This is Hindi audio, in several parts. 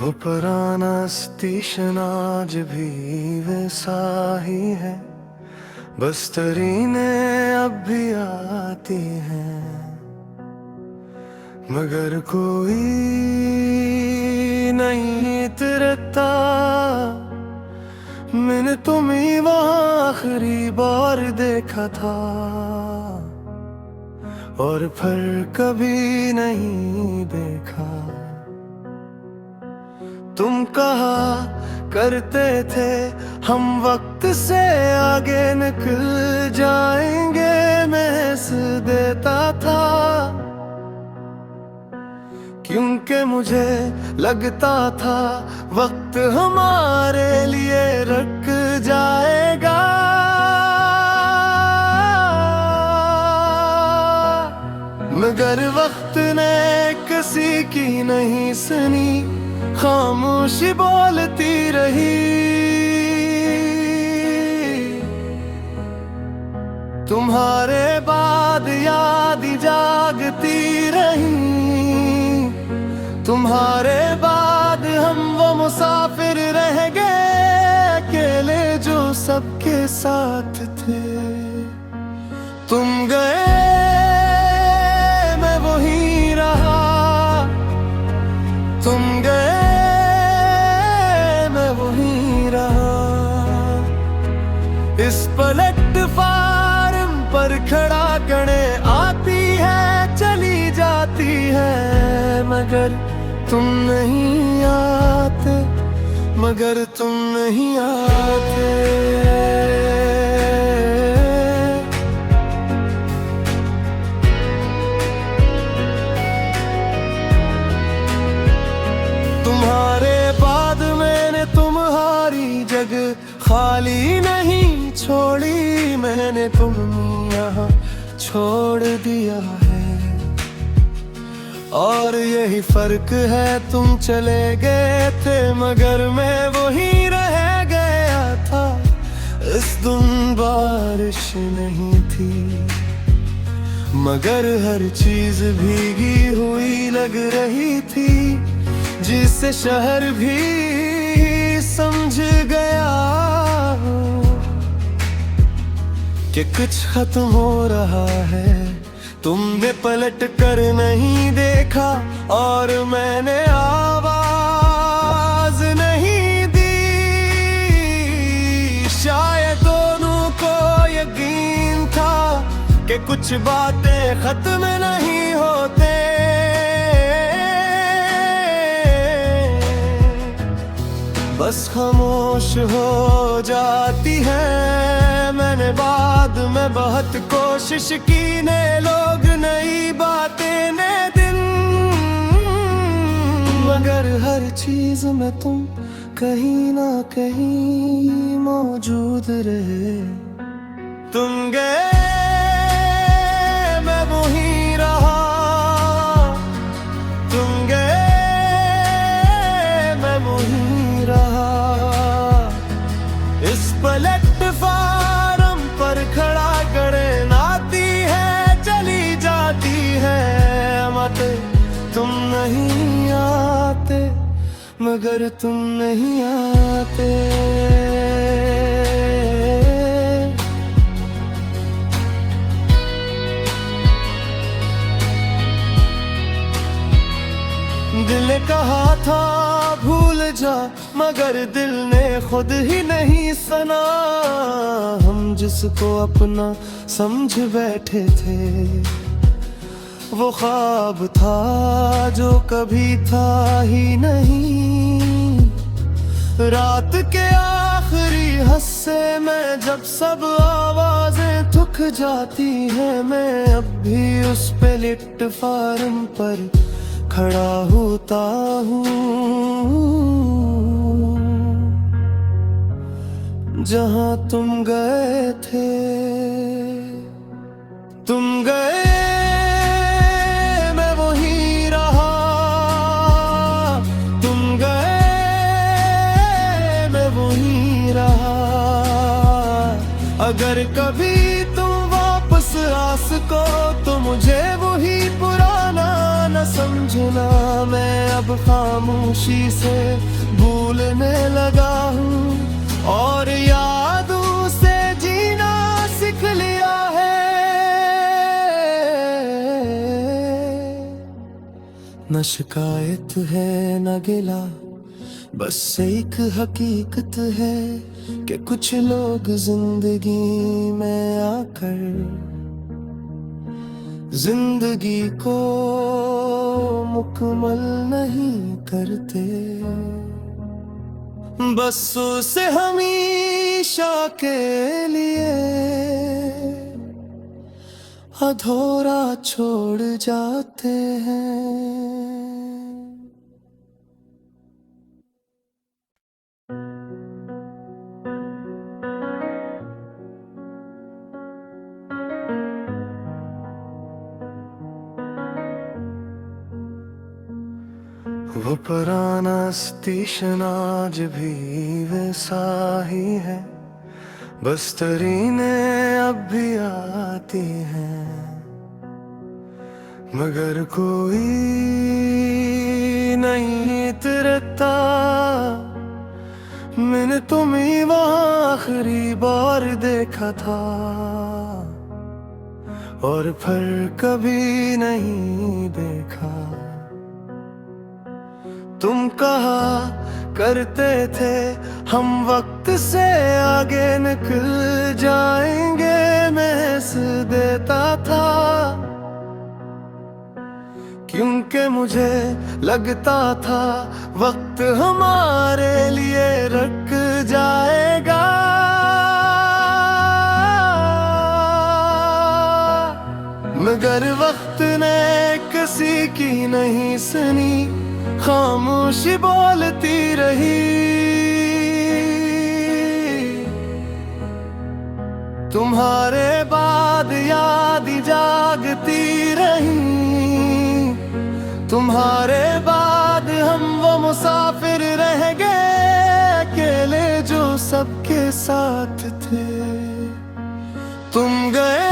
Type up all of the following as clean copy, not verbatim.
वो पुराना स्टेशन आज भी वैसा ही है, बस ट्रेनें अब भी आती हैं, मगर कोई नहीं उतरता। मैंने तुम्हें वहाँ आखिरी बार देखा था और फिर कभी नहीं देखा। तुम कहा करते थे हम वक्त से आगे निकल जाएंगे, मैं हंस देता था क्योंकि मुझे लगता था वक्त हमारे लिए रुक जाएगा। मगर वक्त ने किसी की नहीं सुनी, खामोशी बोलती रही। तुम्हारे बाद याद जागती रही, तुम्हारे बाद हम वो मुसाफिर रह गए अकेले जो सबके साथ थे। तुम गए मैं वहीं रहा, तुम गए मैं वहीं रहा। इस प्लेटफार्म पर खड़ा गणे आती है चली जाती है, मगर तुम नहीं आते, मगर तुम नहीं आते। तुम्हारे बाद मैंने तुम्हारी जगह खाली नहीं छोड़ी, मैंने तुम यहाँ छोड़ दिया है। और यही फर्क है, तुम चले गए थे मगर मैं वहीं रह गया था। इस दिन बारिश नहीं थी मगर हर चीज भीगी हुई लग रही थी, जिसे शहर भी समझ गया कि कुछ खत्म हो रहा है। तुमने पलट कर नहीं देखा और मैंने आवाज नहीं दी। शायद दोनों को यकीन था कि कुछ बातें खत्म नहीं होते, बस खामोश हो जाती है। मैंने बाद में बहुत कोशिश की, ने लोग नई बातें ने दिन, मगर हर चीज में तुम कहीं ना कहीं मौजूद रहे। तुम गए मैं वहीं रहा, तुम गए मैं वहीं रहा। इस प्लेटफार्म पर खड़ा गड़े आती है चली जाती है, मत तुम नहीं आते, मगर तुम नहीं आते। दिल ने कहा था भूल जा, मगर दिल ने खुद ही नहीं सुना। हम जिसको अपना समझ बैठे थे वो ख्वाब था जो कभी था ही नहीं। रात के आखिरी हिस्से में जब सब आवाजें थक जाती हैं, मैं अब भी उस प्लेटफार्म पर खड़ा होता हूँ जहाँ तुम गए थे। तुम गए मैं वहीं रहा, तुम गए मैं वहीं रहा। अगर कभी तुम वापस आ सको तो मुझे वही पुराना न समझना, मैं अब खामोशी से भूलने लगा हूँ और यादों से जीना सीख लिया है। न शिकायत है न गिला, बस एक हकीकत है कि कुछ लोग जिंदगी में आकर जिंदगी को मुकम्मल नहीं करते, बस उसे हमेशा के लिए अधूरा छोड़ जाते हैं। वो पुराना स्टेशन आज भी वैसा ही है, बस ट्रेनें अब भी आती हैं, मगर कोई नहीं उतरता। मैंने तुम्हें वहाँ आखिरी बार देखा था और फिर कभी नहीं देखा। तुम कहा करते थे हम वक्त से आगे निकल जाएंगे, मैं हंस देता था क्योंकि मुझे लगता था वक्त हमारे लिए रुक जाएगा। मगर वक्त ने किसी की नहीं सुनी, खामोशी बोलती रही। तुम्हारे बाद याद जागती रही, तुम्हारे बाद हम वो मुसाफिर रह गए अकेले जो सबके साथ थे। तुम गए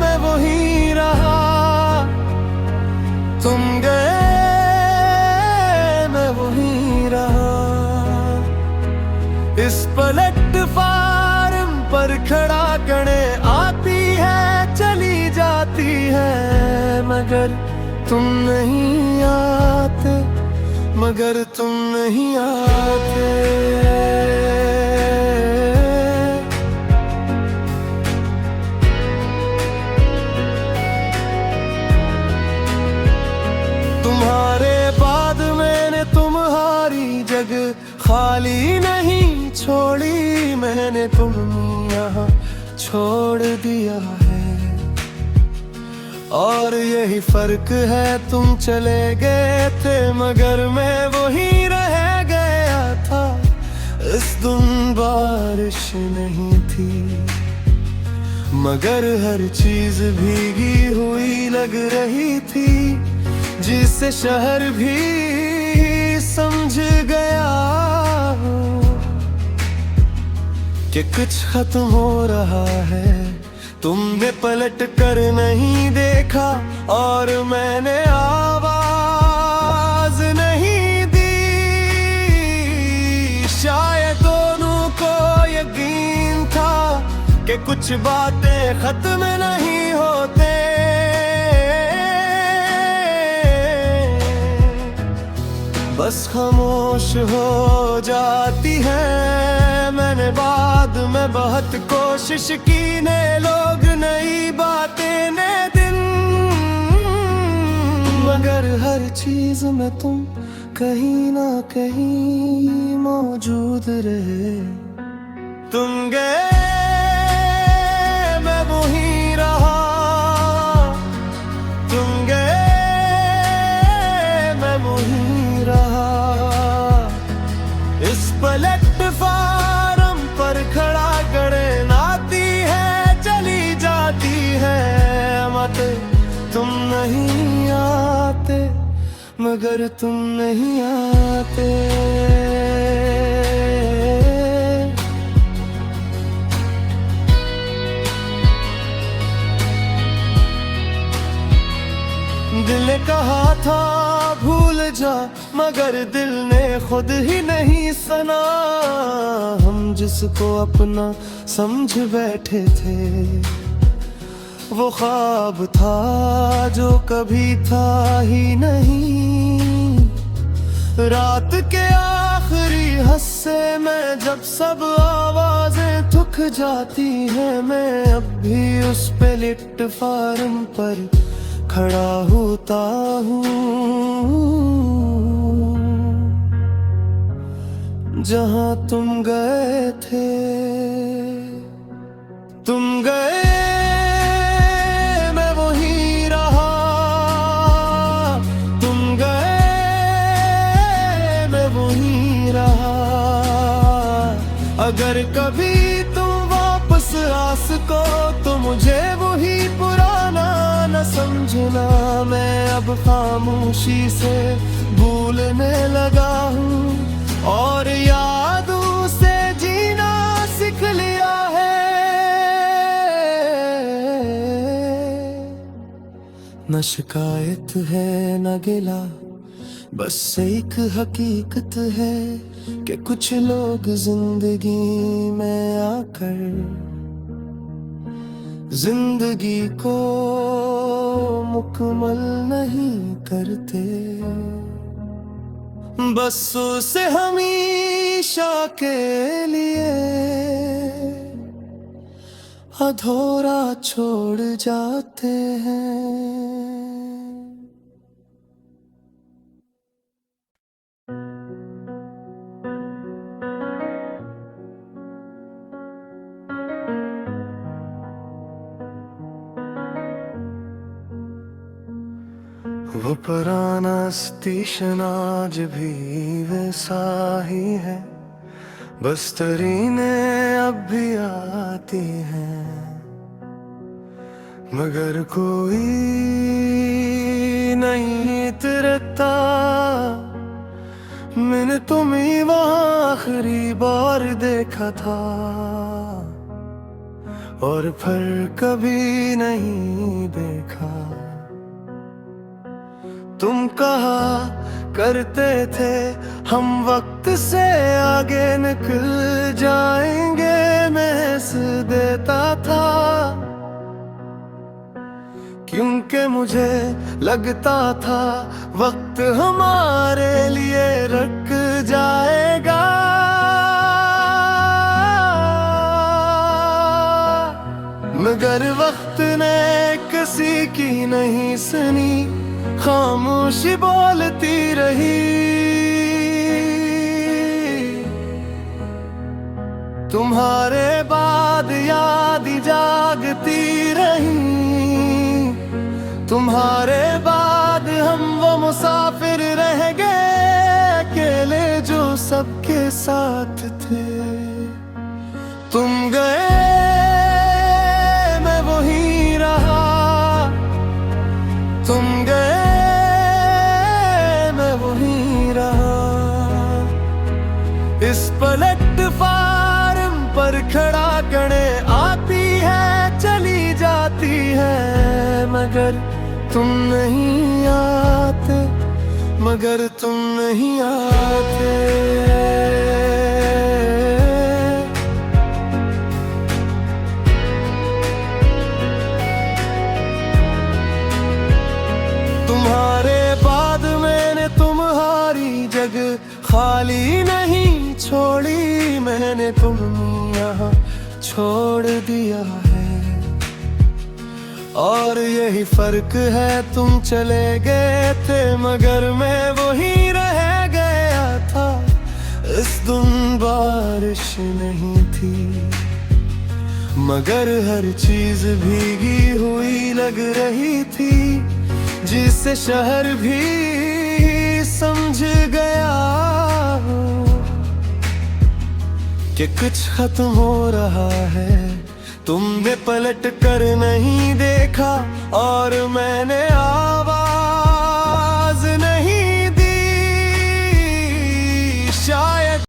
मैं वहीं रहा, तुम गए मैं वहीं रहा। इस प्लेटफार्म पर खड़ा गणे आती है चली जाती है, मगर तुम नहीं आते, मगर तुम नहीं आते। तुम्हारे बाद मैंने तुम्हारी जगह खाली नहीं छोड़ी, मैंने तुम यहाँ छोड़ दिया है। और यही फर्क है, तुम चले गए थे मगर मैं वहीं रह गया था। इस दिन बारिश नहीं थी मगर हर चीज भीगी हुई लग रही थी, जिसे शहर भी समझ गया कि कुछ खत्म हो रहा है। तुमने पलट कर नहीं देखा और मैंने आवाज नहीं दी, शायद दोनों को यकीन था कि कुछ बातें खत्म नहीं होते। बस खामोश हो जाती है। मैंने बाद में बहुत कोशिश की, ने लोग नई बातें ने दिन, मगर हर चीज में तुम कहीं ना कहीं मौजूद रहे। तुम गए मैं वहीं रहा, तुम गए मैं वहीं रहा। इस प्लेटफार्म पर खड़ा गड़े नाती है चली जाती है, मत तुम नहीं आते, मगर तुम नहीं आते। कहा था भूल जा, मगर दिल ने खुद ही नहीं सुना। हम जिसको अपना समझ बैठे थे, वो ख्वाब था जो कभी था ही नहीं। रात के आखिरी हिस्से में जब सब आवाजें थक जाती हैं, मैं अब भी उस प्लेटफार्म पर खड़ा होता हूँ जहाँ तुम गए थे। तुम गए, मैं वहीं रहा। तुम गए, मैं वहीं रहा। अगर कभी तुम वापस आ सको तो मुझे वही पुराना न समझना। मैं अब खामोशी से भूलने लगा हूँ और यादों से जीना सीख लिया है। न शिकायत है न गिला, बस एक हकीकत है कि कुछ लोग जिंदगी में आकर जिंदगी को मुकम्मल नहीं करते, बस उसे हमेशा के लिए अधूरा छोड़ जाते हैं। वो पुराना स्टेशन आज भी वैसा ही है, बस ट्रेनें अब भी आती हैं, मगर कोई नहीं उतरता। मैंने तुम्हें वहाँ आखिरी बार देखा था और फिर कभी नहीं देखा। तुम कहा करते थे हम वक्त से आगे निकल जाएंगे, मैं हंस देता था क्योंकि मुझे लगता था वक्त हमारे लिए रुक जाएगा। मगर वक्त ने किसी की नहीं सुनी, खामोशी बोलती रही। तुम्हारे बाद याद जागती रही, तुम्हारे बाद हम वो मुसाफिर रह गए अकेले जो सबके साथ थे। तुम गए, मैं वहीं रहा। तुम गए, इस प्लेटफार्म पर खड़ा गणे आती है चली जाती है, मगर तुम नहीं आते, मगर तुम नहीं आते। तुम्हारे बाद मैंने तुम्हारी जगह खाली नहीं छोड़ी, मैंने तुम यहाँ छोड़ दिया है। और यही फर्क है, तुम चले गए थे मगर मैं वहीं रह गया था। इस दिन बारिश नहीं थी मगर हर चीज भीगी हुई लग रही थी, जिसे शहर भी समझ गया कि कुछ खत्म हो रहा है। तुमने पलट कर नहीं देखा और मैंने आवाज